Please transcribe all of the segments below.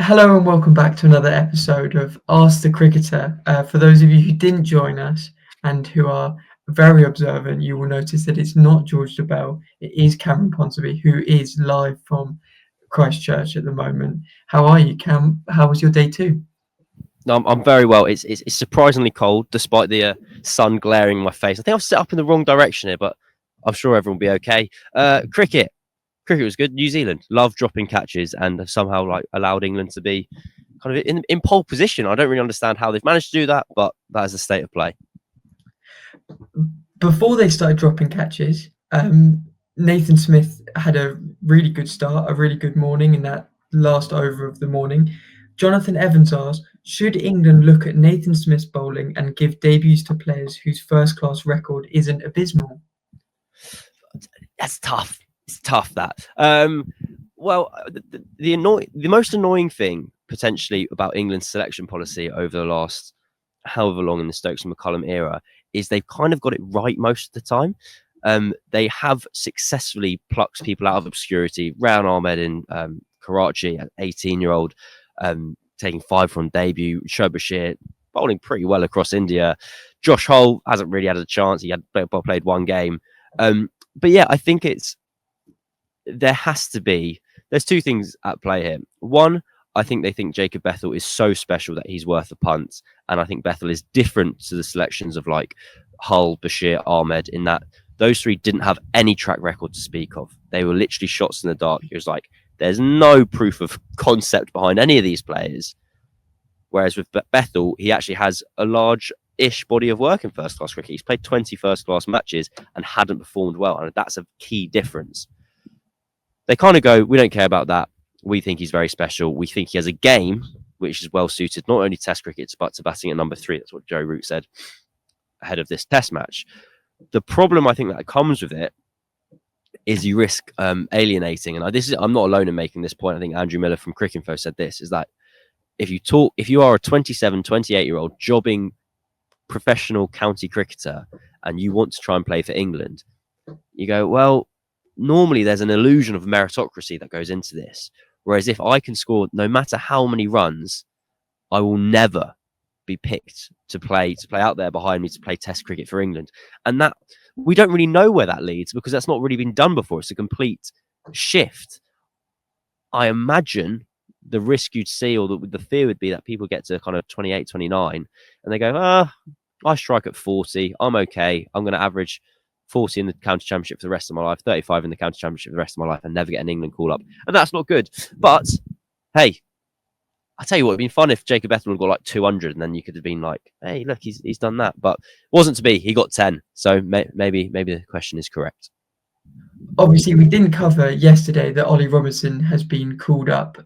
Hello and welcome back to another episode of Ask the Cricketer. For those of you who didn't join us and who are very observant, you will notice that it's not George Bell. It is Cameron Ponsonby, who is live from Christchurch at the moment. How are you, Cam? How was your day too? No, I'm very well. It's surprisingly cold despite the sun glaring in my face. I think I've set up in the wrong direction here, but I'm sure everyone will be okay. Cricket was good. New Zealand love dropping catches and have somehow allowed England to be kind of in pole position. I don't really understand how they've managed to do that, but that is the state of play. Before they started dropping catches, Nathan Smith had a really good start, a really good morning in that last over of the morning. Jonathan Evans asked, should England look at Nathan Smith's bowling and give debuts to players whose first-class record isn't abysmal? That's tough. It's tough, that. Well, the most annoying thing potentially about England's selection policy over the last however long in the Stokes and McCullum era is they've kind of got it right most of the time. They have successfully plucked people out of obscurity. Rayan Ahmed in Karachi, an 18-year-old, taking 5 from debut. Shoaib Bashir bowling pretty well across India. Josh Hull hasn't really had a chance. He had played one game. But yeah, I think there's two things at play here. One, I think they think Jacob Bethel is so special that he's worth a punt. And I think Bethel is different to the selections of like Hull, Bashir, Ahmed, in that those three didn't have any track record to speak of. They were literally shots in the dark. It was like, there's no proof of concept behind any of these players. Whereas with Bethel, he actually has a large-ish body of work in first-class cricket. He's played 20 first-class matches and hadn't performed well. And that's a key difference. They kind of go, we don't care about that. We think he's very special. We think he has a game which is well suited, not only Test cricket, but to batting at number 3. That's what Joe Root said ahead of this Test match. The problem I think that comes with it is you risk alienating. And I'm not alone in making this point. I think Andrew Miller from Cricinfo said this, is that if you are a 27, 28-year-old jobbing professional county cricketer and you want to try and play for England, you go, well, normally there's an illusion of meritocracy that goes into this. Whereas if I can score no matter how many runs, I will never be picked to play out there behind me to play Test cricket for England. And that we don't really know where that leads because that's not really been done before. It's a complete shift. I imagine the risk you'd see or the fear would be that people get to kind of 28, 29 and they go, I strike at 40. I'm okay. I'm going to average 40 in the county championship for the rest of my life, 35 in the county championship for the rest of my life, and never get an England call up. And that's not good. But hey, I tell you what, it'd been fun if Jacob Bethel got like 200, and then you could have been like, hey, look, he's done that. But it wasn't to be. He got 10. So maybe the question is correct. Obviously, we didn't cover yesterday that Ollie Robinson has been called up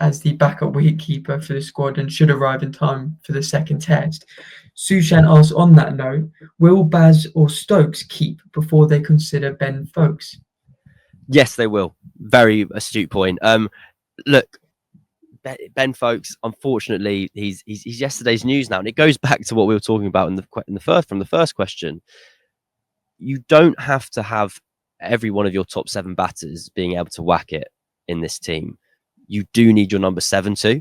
as the backup wicketkeeper for the squad and should arrive in time for the second test. Sushant asks on that note, will Baz or Stokes keep before they consider Ben Foakes? Yes, they will. Very astute point. Look, Ben Foakes, unfortunately, he's yesterday's news now, and it goes back to what we were talking about in the first question. You don't have to have every one of your top 7 batters being able to whack it in this team. You do need your number 7 too,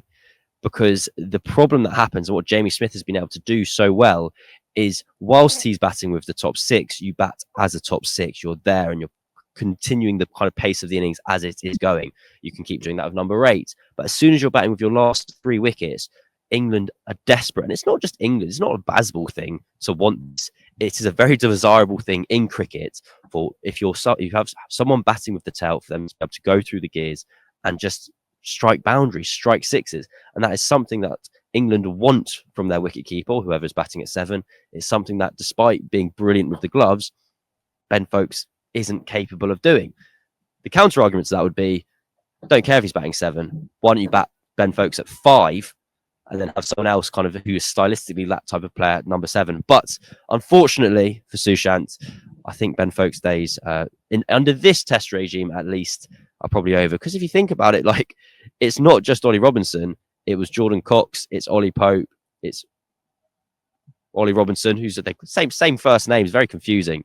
because the problem that happens and what Jamie Smith has been able to do so well is whilst he's batting with the top 6, you bat as a top 6. You're there and you're continuing the kind of pace of the innings as it is going. You can keep doing that with number 8. But as soon as you're batting with your last 3 wickets, England are desperate. And it's not just England. It's not a Bazball thing to want this. It is a very desirable thing in cricket for if you have someone batting with the tail for them to be able to go through the gears and just strike boundaries, strike sixes. And that is something that England want from their wicketkeeper, whoever's batting at 7. It's something that, despite being brilliant with the gloves, Ben Foakes isn't capable of doing. The counter argument to that would be, don't care if he's batting 7. Why don't you bat Ben Foakes at 5 and then have someone else kind of who is stylistically that type of player at number 7? But unfortunately for Sushant, I think Ben Foakes' days under this test regime at least are probably over. Because if you think about it, like, it's not just Ollie Robinson. It was Jordan Cox. It's Ollie Pope. It's Ollie Robinson, who's the same first name. It's very confusing.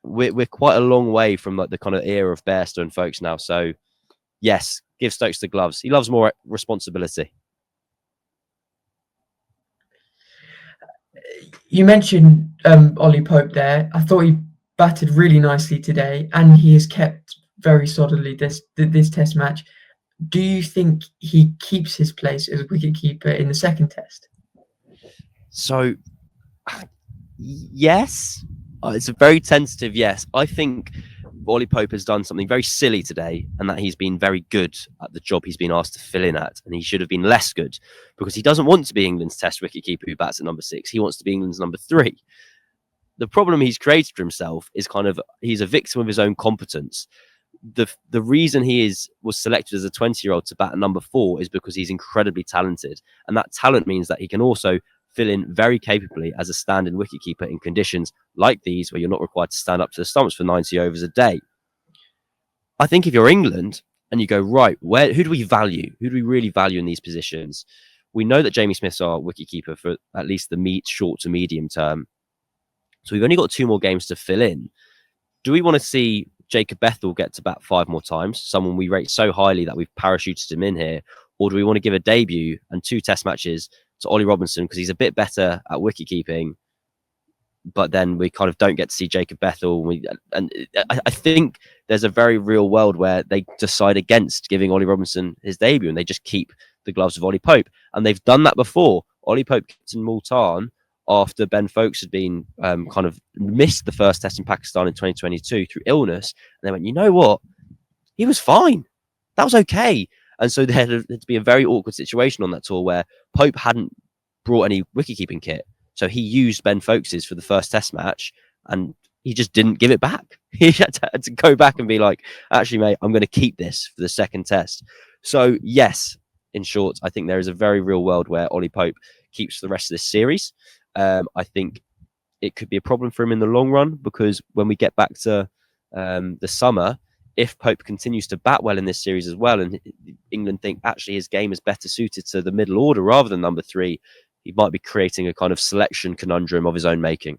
We're quite a long way from like the kind of era of Bairstow and Foakes now. So yes, give Stokes the gloves. He loves more responsibility. You mentioned Ollie Pope there. I thought he batted really nicely today, and he has kept very solidly this Test match. Do you think he keeps his place as wicketkeeper in the second Test? So, yes. It's a very tentative yes. I think Ollie Pope has done something very silly today, and that he's been very good at the job he's been asked to fill in at, and he should have been less good because he doesn't want to be England's Test wicketkeeper who bats at number 6. He wants to be England's number 3. The problem he's created for himself is he's a victim of his own competence. The reason he was selected as a 20-year-old to bat at number 4 is because he's incredibly talented, and that talent means that he can also fill in very capably as a stand-in wicketkeeper in conditions like these where you're not required to stand up to the stumps for 90 overs a day. I think if you're England and you go, right, who do we value? Who do we really value in these positions? We know that Jamie Smith's our wicketkeeper for at least the short to medium term. So we've only got 2 more games to fill in. Do we want to see Jacob Bethell get to bat 5 more times, someone we rate so highly that we've parachuted him in here? Or do we want to give a debut and 2 Test matches to Ollie Robinson because he's a bit better at wicket-keeping, but then we kind of don't get to see Jacob Bethell? I think there's a very real world where they decide against giving Ollie Robinson his debut and they just keep the gloves of Ollie Pope. And they've done that before. Ollie Pope captained Multan after Ben Foakes had been kind of missed the first Test in Pakistan in 2022 through illness. And they went, you know what? He was fine. That was okay. And so there had to be a very awkward situation on that tour where Pope hadn't brought any wicket-keeping kit. So he used Ben Foakes's for the first Test match and he just didn't give it back. He had to go back and be like, actually, mate, I'm going to keep this for the second Test. So, yes, in short, I think there is a very real world where Ollie Pope keeps the rest of this series. I think it could be a problem for him in the long run because when we get back to the summer, if Pope continues to bat well in this series as well, and England think actually his game is better suited to the middle order rather than number 3, he might be creating a kind of selection conundrum of his own making.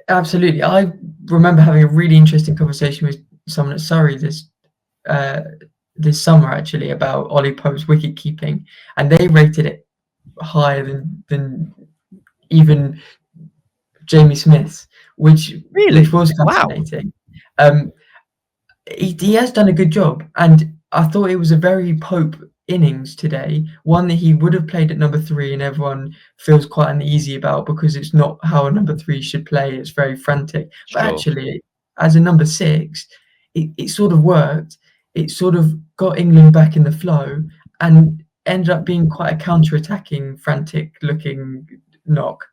Absolutely. I remember having a really interesting conversation with someone at Surrey this summer, actually, about Ollie Pope's wicket keeping, and they rated it higher than even Jamie Smith's, which was fascinating. Wow. He has done a good job, and I thought it was a very Pope innings today, one that he would have played at number 3 and everyone feels quite uneasy about because it's not how a number 3 should play. It's very frantic. But actually, as a number 6, it sort of worked. It sort of got England back in the flow and ended up being quite a counter-attacking, frantic-looking knock.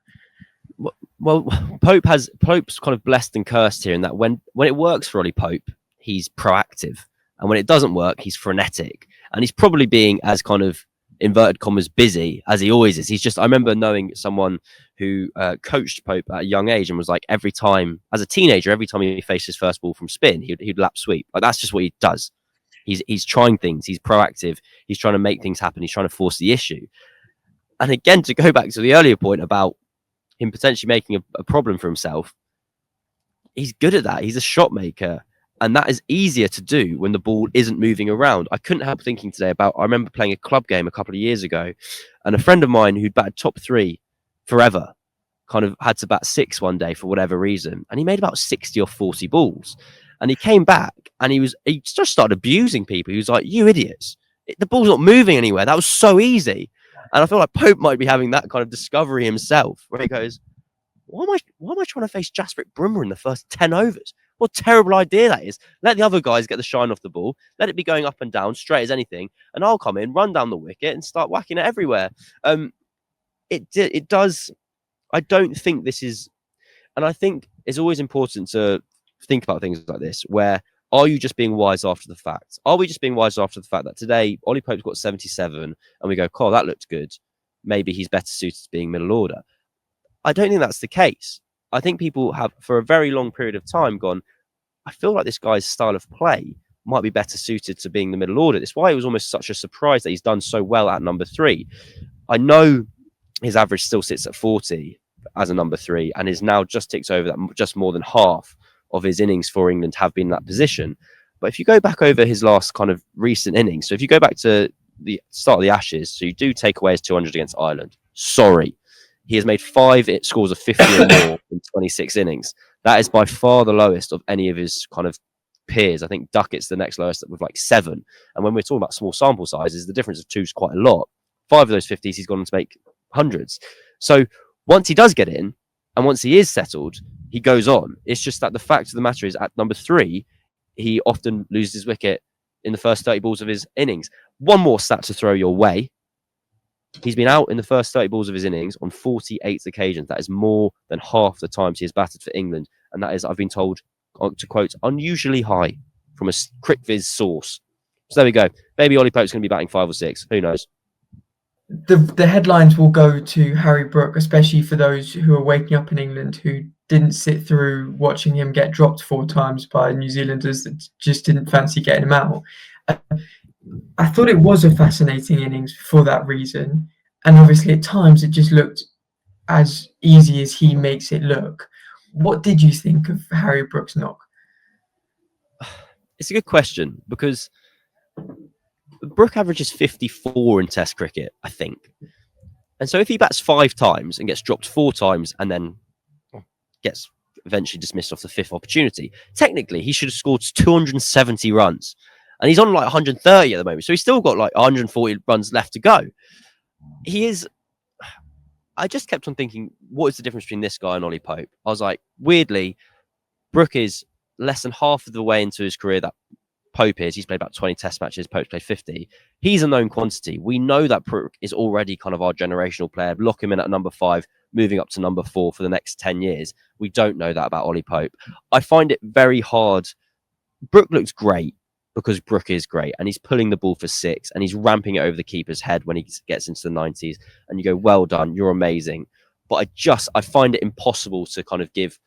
Well, Pope's kind of blessed and cursed here in that when it works for Ollie Pope, he's proactive. And when it doesn't work, he's frenetic. And he's probably being as kind of inverted commas busy as he always is. I remember knowing someone who coached Pope at a young age and was like, every time, as a teenager, every time he faced his first ball from spin, he'd lap sweep. Like that's just what he does. He's trying things. He's proactive. He's trying to make things happen. He's trying to force the issue. And again, to go back to the earlier point about him potentially making a problem for himself, he's good at that. He's a shot maker. And that is easier to do when the ball isn't moving around. I couldn't help thinking today I remember playing a club game a couple of years ago, and a friend of mine who'd batted top 3 forever kind of had to bat 6 one day for whatever reason. And he made about 60 or 40 balls. And he came back and he just started abusing people. He was like, you idiots. The ball's not moving anywhere. That was so easy. And I feel like Pope might be having that kind of discovery himself where he goes, why am I trying to face Jasprit Bumrah in the first 10 overs? What a terrible idea that is. Let the other guys get the shine off the ball. Let it be going up and down, straight as anything. And I'll come in, run down the wicket and start whacking it everywhere. It does. I don't think this is... And I think it's always important to think about things like this, where are you just being wise after the fact? Are we just being wise after the fact that today Ollie Pope's got 77 and we go, oh, that looked good. Maybe he's better suited to being middle order. I don't think that's the case. I think people have, for a very long period of time, gone, I feel like this guy's style of play might be better suited to being the middle order. That's why it was almost such a surprise that he's done so well at number 3. I know his average still sits at 40 as a number 3 and is now just ticks over that, just more than half of his innings for England have been in that position. But if you go back over his last kind of recent innings, so if you go back to the start of the Ashes, so you do take away his 200 against Ireland. Sorry, he has made 5 scores of 50 or more in 26 innings. That is by far the lowest of any of his kind of peers. I think Duckett's the next lowest with like 7. And when we're talking about small sample sizes, the difference of 2 is quite a lot. 5 of those 50s, he's gone on to make hundreds. So once he does get in, and once he is settled, he goes on. It's just that the fact of the matter is, at number 3, he often loses his wicket in the first 30 balls of his innings. One more stat to throw your way. He's been out in the first 30 balls of his innings on 48 occasions. That is more than half the times he has batted for England. And that is, I've been told, to quote, unusually high from a CricViz source. So there we go. Maybe Ollie Pope's going to be batting 5 or 6. Who knows? The headlines will go to Harry Brook, especially for those who are waking up in England who didn't sit through watching him get dropped 4 times by New Zealanders that just didn't fancy getting him out. I thought it was a fascinating innings for that reason. And obviously at times it just looked as easy as he makes it look. What did you think of Harry Brook's knock? It's a good question, because Brook averages 54 in Test cricket, I think. And so if he bats 5 times and gets dropped 4 times and then gets eventually dismissed off the 5th opportunity, technically he should have scored 270 runs. And he's on like 130 at the moment. So he's still got like 140 runs left to go. I just kept on thinking, what is the difference between this guy and Ollie Pope? I was like, weirdly, Brook is less than half of the way into his career that Pope is. He's played about 20 Test matches. Pope's played 50. He's a known quantity. We know that Brook is already kind of our generational player. Lock him in at number 5, moving up to number 4 for the next 10 years. We don't know that about Ollie Pope. I find it very hard. Brook looks great because Brook is great, and he's pulling the ball for 6, and he's ramping it over the keeper's head when he gets into the 90s, and you go, well done, you're amazing. But I find it impossible to kind of give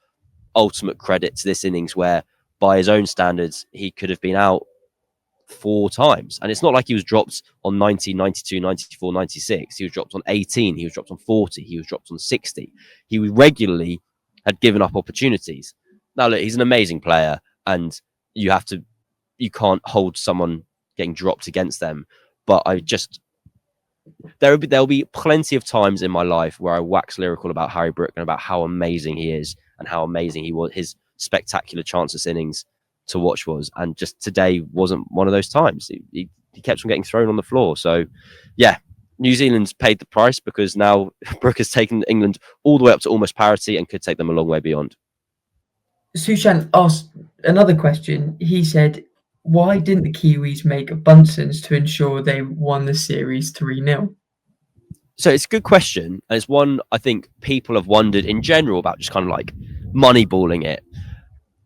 ultimate credit to this innings where, by his own standards, he could have been out 4 times. And it's not like he was dropped on 90, 92, 94, 96. He was dropped on 18. He was dropped on 40. He was dropped on 60. He regularly had given up opportunities. Now, look, he's an amazing player, and you can't hold someone getting dropped against them. But there'll be plenty of times in my life where I wax lyrical about Harry Brook and about how amazing he is and how amazing he was. His spectacular chanceless innings to watch was, and just today wasn't one of those times. He kept on getting thrown on the floor. So yeah, New Zealand's paid the price, because now Brook has taken England all the way up to almost parity and could take them a long way beyond. Sushan asked another question. He said, why didn't the Kiwis make Bunsen's to ensure they won the series 3-0? So it's a good question, and it's one I think people have wondered in general about, just kind of like moneyballing it.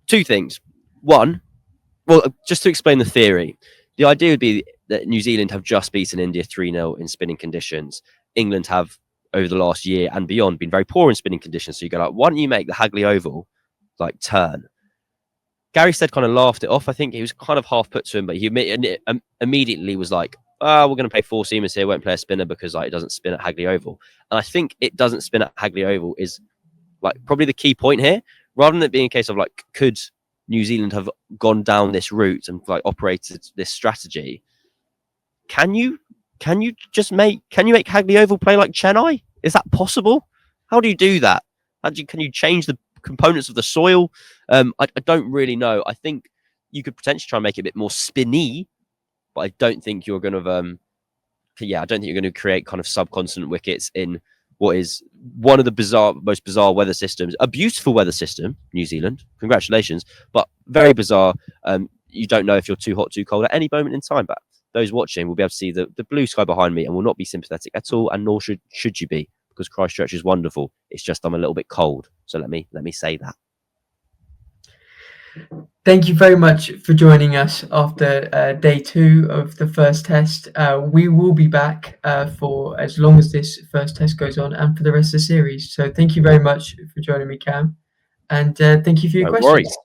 2 things. One, well, just to explain the theory, the idea would be that New Zealand have just beaten India 3-0 in spinning conditions. England have, over the last year and beyond, been very poor in spinning conditions. So you go like, why don't you make the Hagley Oval like turn? Gary Stead kind of laughed it off. I think he was kind of half put to him, but he immediately was like, we're going to play 4 seamers here, won't play a spinner because like it doesn't spin at Hagley Oval. And I think it doesn't spin at Hagley Oval is like probably the key point here, rather than it being a case of like, could New Zealand have gone down this route and like operated this strategy? Can you make Hagley Oval play like Chennai? Is that possible? How do you do that? Can you change the components of the soil? I don't really know. I think you could potentially try and make it a bit more spinny, but I don't think you're going to I don't think you're going to create kind of subcontinent wickets in what is one of the most bizarre weather systems. A beautiful weather system, New Zealand, congratulations, but very bizarre. You don't know if you're too hot, too cold at any moment in time, but those watching will be able to see the blue sky behind me and will not be sympathetic at all, and nor should you be, because Christchurch is wonderful. It's just I'm a little bit cold, so let me say that. Thank you very much for joining us after day 2 of the first test. We will be back for as long as this first test goes on and for the rest of the series. So thank you very much for joining me, Cam, and thank you for your questions. Worries.